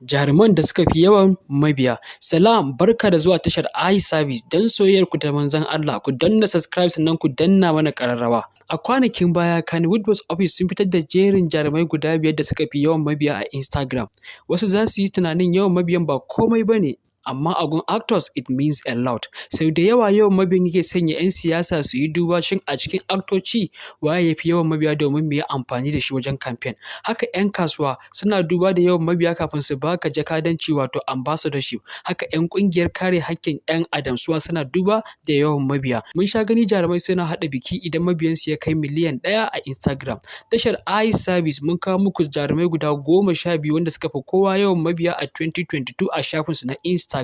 Jaruman da suka fi yawan mabiya. Salam, barka da zuwa tashar iService don soyayyarku da manzon Allah. Ku danna subscribe sannan ku danna mana ƙararrawa. A kwanakin baya, Kannywood Box Office sun fitar da jerin jarumai guda 5 da suka fi yawan mabiya a Instagram. Wasu za su yi tunanin yawan mabiyan ba komai ba ne, amma a gun actors it means a lot. Sau da yawa yawan mabiyan yake sanya 'yan siyasa su yi duba shin a cikin aktoci waye ya fi yawan mabiya domin mu yi amfani da shi wajen kamfen. Haka 'yan kasuwa suna duba da yawan mabiya kafin su baka jakadanci wato ambassadorship. Haka 'yan ƙungiyar kare haƙƙin 'yan adam suwa suna duba da yawan mabiya. Mun sha gani jarumai suna haɗa biki idan mabiyansu ya kai miliyan 1 a Instagram. Tashar iService mun kawo muku jarumai guda 12 wanda suka fi kowa yawan mabiya a 2022 a shafinsu na Instagram.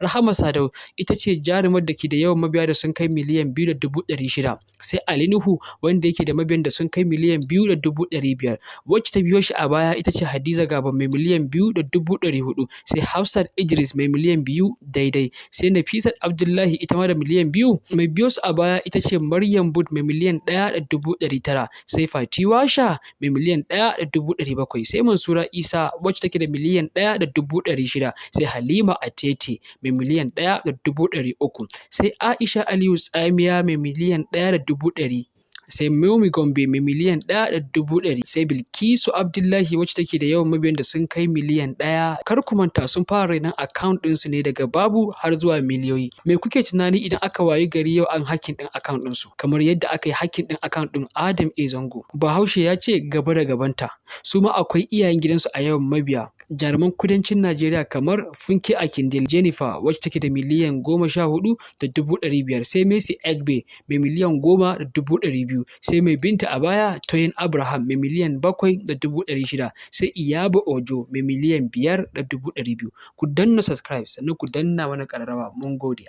Rahama Sadau ita ce jarumar da ke da yawan mabiya da sun kai miliyan 2.600. Sai Ali Nuhu wanda yake da mabiyan da sun kai miliyan 2.500. Wacce ta biyo shi a baya ita ce Hadiza Gabon mai miliyan 2.400. Sai Hafsat Idris mai miliyan 2 daidai. Sai Nafisat Abdullahi ita ma da miliyan 2. Mai biyo su a baya ita ce Maryam Bud mai miliyan 1.900. Sai Fati Washa mai miliyan 1.700. Sai Mansura Isa wacce take da miliyan 1.600. Sai Halima Atete mai miliyan 1.300. Sai Aisha Aliyu Tsamiya mai miliyan 1.100. Sai Mummy Gombe mai miliyan 1.100. Sai Bilkisu Abdullahi wacce take da yawan mabiyan da sun kai miliyan 1. Kar ku manta sun fara rainon account ɗinsu ne daga babu har zuwa miliyoyi. Me kuke tunani idan aka wayi gari yau an hacking ɗin account ɗinsu? Kamar yadda aka yi hacking ɗin account ɗin Adam A. Zango. Bahaushe ya ce gaba da gabanta. Su ma akwai iyayen gidansu a yawan mabiya. Jaruman kudancin Najeriya kamar Funke Akindele Jennifer wacce take da miliyan 14,500. Sai Mercy Egbe mai miliyan 10,200. Sai mai binta a baya Toyin Abraham mai miliyan 7,600. Sai Iyabo Ojo mai miliyan 5,200. Ku danna subscribe sannan ku danna mana ƙararrawa. Mun gode.